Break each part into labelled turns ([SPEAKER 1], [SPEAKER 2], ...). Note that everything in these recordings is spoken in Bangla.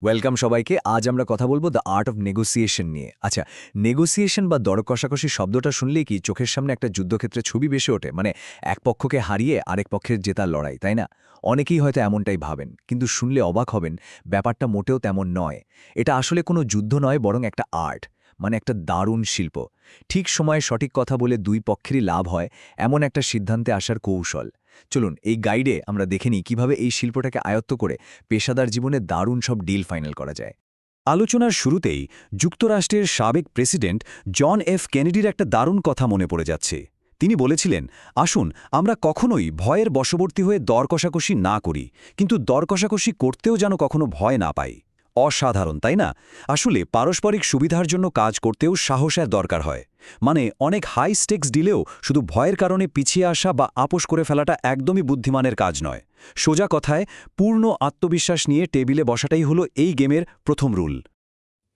[SPEAKER 1] ওয়েলকাম সবাইকে। আজ আমরা কথা বলবো দ্য আর্ট অফ নেগোসিয়েশন নিয়ে। আচ্ছা, নেগোসিয়েশন বা দর কষাকষি শব্দটা শুনলেই কি চোখের সামনে একটা যুদ্ধক্ষেত্রে ছবি ভেসে ওঠে? মানে এক পক্ষকে হারিয়ে আরেক পক্ষের জেতার লড়াই, তাই না? অনেকেই হয়তো এমনটাই ভাবেন, কিন্তু শুনলে অবাক হবেন, ব্যাপারটা মোটেও তেমন নয়। এটা আসলে কোনো যুদ্ধ নয়, বরং একটা আর্ট, মানে একটা দারুণ শিল্প। ঠিক সময়ে সঠিক কথা বলে দুই পক্ষেরই লাভ হয়, এমন একটা সিদ্ধান্তে আসার কৌশল। চলুন এই গাইডে আমরা দেখে নিই কীভাবে এই শিল্পটাকে আয়ত্ত করে পেশাদার জীবনে দারুণ সব ডিল ফাইনাল করা যায়।
[SPEAKER 2] আলোচনার শুরুতেই যুক্তরাষ্ট্রের সাবেক প্রেসিডেন্ট জন এফ কেনেডির একটা দারুণ কথা মনে পড়ে যাচ্ছে। তিনি বলেছিলেন, আসুন আমরা কখনোই ভয়ের বশবর্তী হয়ে দর কষাকষি না করি, কিন্তু দর কষাকষি করতেও যেন কখনো ভয় না পাই। অসাধারণ, তাই না? আসলে পারস্পরিক সুবিধার জন্য কাজ করতেও সাহসের দরকার হয়। মানে অনেক হাই স্টেক্স ডিলেও শুধু ভয়ের কারণে পিছিয়ে আসা বা আপোষ করে ফেলাটা একদমই বুদ্ধিমানের কাজ নয়। সোজা কথায়, পূর্ণ আত্মবিশ্বাস নিয়ে টেবিলে বসাটাই হলো এই গেমের প্রথম রুল।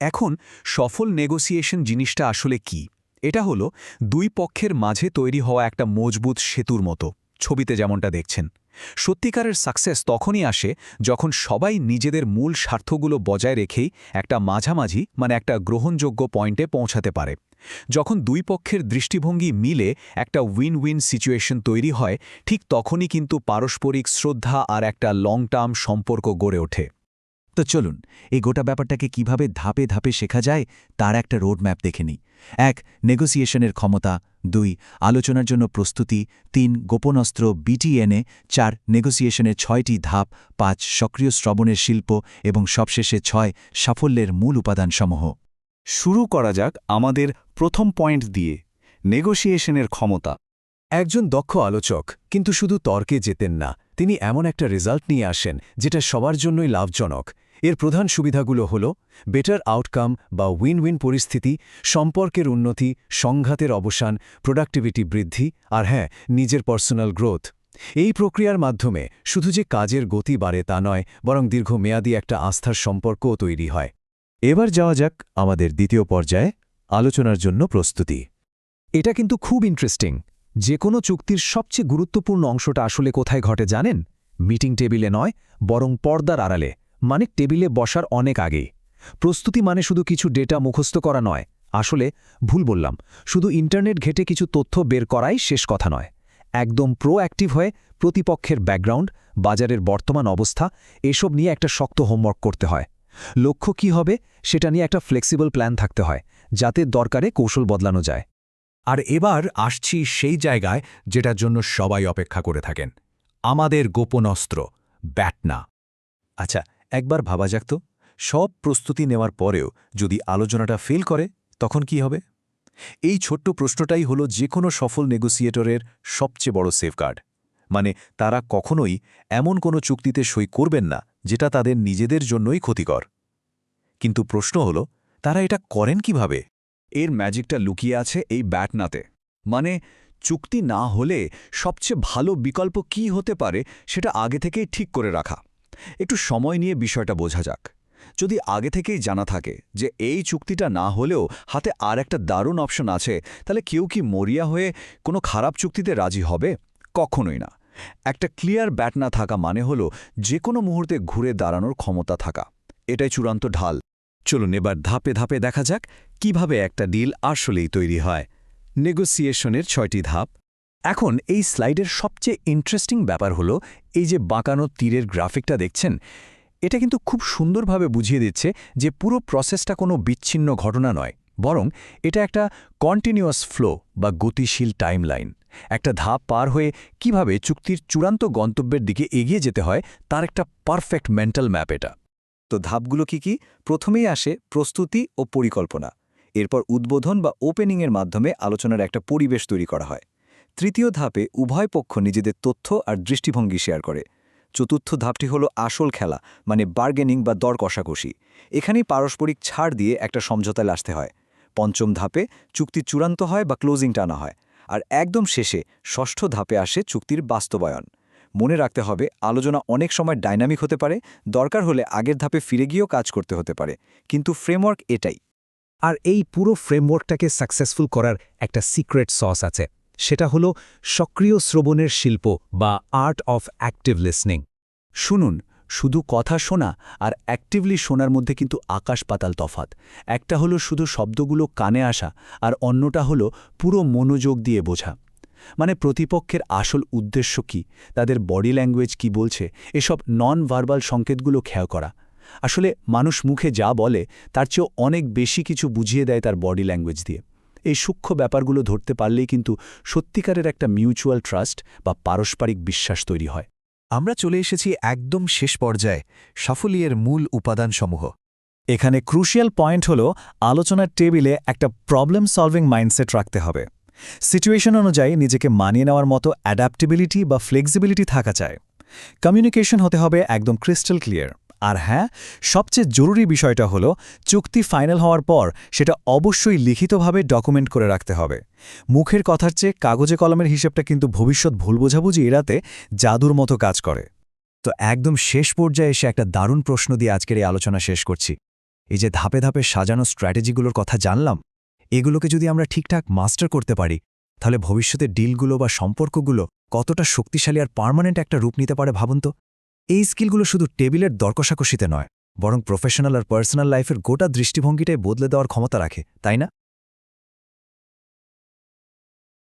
[SPEAKER 3] এখন সফল নেগোসিয়েশন জিনিসটা আসলে কি? এটা হলো দুই পক্ষের মাঝে তৈরি হওয়া একটা মজবুত সেতুর মতো, ছবিতে যেমনটা দেখছেন। সত্যিকারের সাকসেস তখনই আসে যখন সবাই নিজেদের মূল স্বার্থগুলো বজায় রেখেই একটা মাঝামাঝি, মানে একটা গ্রহণযোগ্য পয়েন্টে পৌঁছাতে পারে। যখন দুই পক্ষের দৃষ্টিভঙ্গি মিলে একটা উইন উইন সিচুয়েশন তৈরি হয়, ঠিক তখনই কিন্তু পারস্পরিক শ্রদ্ধা আর একটা লং টার্ম সম্পর্ক গড়ে ওঠে।
[SPEAKER 2] তো চলুন এই গোটা ব্যাপারটাকে কিভাবে ধাপে ধাপে শেখা যায় তার একটা রোডম্যাপ দেখে নিই। ১. নেগোসিয়েশনের ক্ষমতা। ২. আলোচনার জন্য প্রস্তুতি। ৩. গোপন অস্ত্র বিটিএনএ। ৪. নেগোসিয়েশনের ৬টি ধাপ। ৫. সক্রিয় শ্রবণের শিল্প এবং সবশেষে ৬. সাফল্যের মূল উপাদানসমূহ।
[SPEAKER 4] শুরু করা যাক আমাদের প্রথম পয়েন্ট দিয়ে, নেগোসিয়েশনের ক্ষমতা।
[SPEAKER 3] একজন দক্ষ আলোচক কিন্তু শুধু তর্কে জেতেন না, তিনি এমন একটা রেজাল্ট নিয়ে আসেন যেটা সবার জন্যই লাভজনক। এর প্রধান সুবিধাগুলো হল বেটার আউটকাম বা উইন উইন পরিস্থিতি, সম্পর্কের উন্নতি, সংঘাতের অবসান, প্রোডাক্টিভিটি বৃদ্ধি, আর হ্যাঁ, নিজের পার্সোনাল গ্রোথ। এই প্রক্রিয়ার মাধ্যমে শুধু যে কাজের গতি বাড়ে তা নয়, বরং দীর্ঘমেয়াদী একটা আস্থার সম্পর্কও তৈরি হয়।
[SPEAKER 2] এবার যাওয়া যাক আমাদের দ্বিতীয় পর্যায়ে, আলোচনার জন্য প্রস্তুতি।
[SPEAKER 3] এটা কিন্তু খুব ইন্টারেস্টিং। যে কোনো চুক্তির সবচেয়ে গুরুত্বপূর্ণ অংশটা আসলে কোথায় ঘটে জানেন? মিটিং টেবিলে নয়, বরং পর্দার আড়ালে, মানে টেবিলে বসার অনেক আগেই। প্রস্তুতি মানে শুধু কিছু ডেটা মুখস্থ করা নয়। আসলে ভুল বললাম, শুধু ইন্টারনেট ঘেটে কিছু তথ্য বের করাই শেষ কথা নয়। একদম প্রোঅ্যাক্টিভ হয়ে প্রতিপক্ষের ব্যাকগ্রাউন্ড, বাজারের বর্তমান অবস্থা, এসব নিয়ে একটা শক্ত হোমওয়ার্ক করতে হয়। লক্ষ্য কী হবে সেটা নিয়ে একটা ফ্লেক্সিবল প্ল্যান থাকতে হয়, যাতে দরকারে কৌশল বদলানো যায়। আর এবার আসছি সেই জায়গায় যেটার জন্য সবাই অপেক্ষা করে থাকেন, আমাদের গোপন অস্ত্র, ব্যাটনা।
[SPEAKER 2] আচ্ছা, একবার ভাবা যাক তো, সব প্রস্তুতি নেওয়ার পরেও যদি আলোচনাটা ফেল করে, তখন কি হবে? এই ছোট্ট প্রশ্নটাই হলো যে কোনো সফল নেগোসিয়েটরের সবচেয়ে বড় সেফগার্ড। মানে তারা কখনোই এমন কোনো চুক্তিতে সই করবেন না যেটা তাদের নিজেদের জন্যই ক্ষতিকর। কিন্তু প্রশ্ন হলো, তারা এটা করেন কিভাবে?
[SPEAKER 4] এর ম্যাজিকটা লুকিয়ে আছে এই ব্যাটনাতে। মানে চুক্তি না হলে সবচেয়ে ভালো বিকল্প কি হতে পারে সেটা আগে থেকেই ঠিক করে রাখা। একটু সময় নিয়ে বিষয়টা বোঝা যাক। যদি আগে থেকেই জানা থাকে যে এই চুক্তিটা না হলেও হাতে আর একটা দারুণ অপশন আছে, তাহলে কেউ কি মরিয়া হয়ে কোনো খারাপ চুক্তিতে রাজি হবে? কখনোই না। একটা ক্লিয়ার ব্যাটনা থাকা মানে হলো যে কোনো মুহূর্তে ঘুরে দাঁড়ানোর ক্ষমতা থাকা। এটাই চূড়ান্ত ঢাল।
[SPEAKER 2] চলুন এবার ধাপে ধাপে দেখা যাক কিভাবে একটা ডিল আসলেই তৈরি হয়। নেগোসিয়েশনের ৬টি ধাপ।
[SPEAKER 3] এখন এই স্লাইডের সবচেয়ে ইন্টারেস্টিং ব্যাপার হলো এই যে বাঁকানো তীরের গ্রাফিকটা দেখছেন। এটা কিন্তু খুব সুন্দরভাবে বুঝিয়ে দিচ্ছে যে পুরো প্রসেসটা কোনো বিচ্ছিন্ন ঘটনা নয়, বরং এটা একটা কন্টিনিউয়াস ফ্লো বা গতিশীল টাইমলাইন। একটা ধাপ পার হয়ে কিভাবে চুক্তির চূড়ান্ত গন্তব্যের দিকে এগিয়ে যেতে হয় তার একটা পারফেক্ট মেন্টাল ম্যাপ এটা।
[SPEAKER 1] তো ধাপগুলো কি? প্রথমেই আসে প্রস্তুতি ও পরিকল্পনা। এরপর উদ্বোধন বা ওপেনিংয়ের মাধ্যমে আলোচনার একটা পরিবেশ তৈরি করা হয়। তৃতীয় ধাপে উভয় পক্ষ নিজেদের তথ্য আর দৃষ্টিভঙ্গি শেয়ার করে। চতুর্থ ধাপটি হলো আসল খেলা, মানে বার্গেনিং বা দর কষাকষি। এখানেই পারস্পরিক ছাড় দিয়ে একটা সমঝোতায় আসতে হয়। পঞ্চম ধাপে চুক্তি চূড়ান্ত হয় বা ক্লোজিং টানা হয়। আর একদম শেষে ষষ্ঠ ধাপে আসে চুক্তির বাস্তবায়ন। মনে রাখতে হবে, আলোচনা অনেক সময় ডাইনামিক হতে পারে, দরকার হলে আগের ধাপে ফিরে গিয়েও কাজ করতে হতে পারে, কিন্তু ফ্রেমওয়ার্ক এটাই।
[SPEAKER 3] আর এই পুরো ফ্রেমওয়ার্কটাকে সাকসেসফুল করার একটা সিক্রেট সস আছে। সেটা হলো সক্রিয় শ্রবণের শিল্প বা আর্ট অফ অ্যাক্টিভ লিসনিং।
[SPEAKER 4] শুনুন, শুধু কথা শোনা আর অ্যাক্টিভলি শোনার মধ্যে কিন্তু আকাশ পাতাল তফাত। একটা হলো শুধু শব্দগুলো কানে আসা, আর অন্যটা হলো পুরো মনোযোগ দিয়ে বোঝা। মানে প্রতিপক্ষের আসল উদ্দেশ্য কি, তাদের বডি ল্যাঙ্গুয়েজ কি বলছে, এসব নন ভার্বাল সংকেতগুলো খেয়াল করা। আসলে মানুষ মুখে যা বলে তার চেয়েও অনেক বেশি কিছু বুঝিয়ে দেয় তার বডি ল্যাঙ্গুয়েজ দিয়ে। এই সূক্ষ্ম ব্যাপারগুলো ধরতে পারলেই কিন্তু সত্যিকারের একটা মিউচুয়াল ট্রাস্ট বা পারস্পরিক বিশ্বাস তৈরি হয়।
[SPEAKER 3] আমরা চলে এসেছি একদম শেষ পর্যায়ে, সাফল্যের মূল উপাদানসমূহ।
[SPEAKER 1] এখানে ক্রুশিয়াল পয়েন্ট হল আলোচনার টেবিলে একটা প্রবলেম সলভিং মাইন্ডসেট রাখতে হবে। সিচুয়েশন অনুযায়ী নিজেকে মানিয়ে নেওয়ার মতো অ্যাডাপ্টেবিলিটি বা ফ্লেক্সিবিলিটি থাকা চাই। কমিউনিকেশন হতে হবে একদম ক্রিস্টাল ক্লিয়ার। আর হ্যাঁ, সবচেয়ে জরুরি বিষয়টা হলো চুক্তি ফাইনাল হওয়ার পর সেটা অবশ্যই লিখিতভাবে ডকুমেন্ট করে রাখতে হবে। মুখের কথার চেয়ে কাগজে কলমের হিসেবটা কিন্তু ভবিষ্যৎ ভুল বোঝাবুঝি এড়াতে জাদুর মতো কাজ করে। তো একদম শেষ পর্যায়ে এসে একটা দারুণ প্রশ্ন দিয়ে আজকের এই আলোচনা শেষ করছি। এই যে ধাপে ধাপে সাজানো স্ট্র্যাটেজিগুলোর কথা জানলাম, এগুলোকে যদি আমরা ঠিকঠাক মাস্টার করতে পারি, তাহলে ভবিষ্যতের ডিলগুলো বা সম্পর্কগুলো কতটা শক্তিশালী আর পার্মানেন্ট একটা রূপ নিতে পারে ভাবুন তো। এই স্কিলগুলো শুধু টেবিলের দরকষাকষিতে নয়, বরং প্রফেশনাল আর পার্সোনাল লাইফের গোটা দৃষ্টিভঙ্গিটাই বদলে দেওয়ার ক্ষমতা রাখে, তাই না?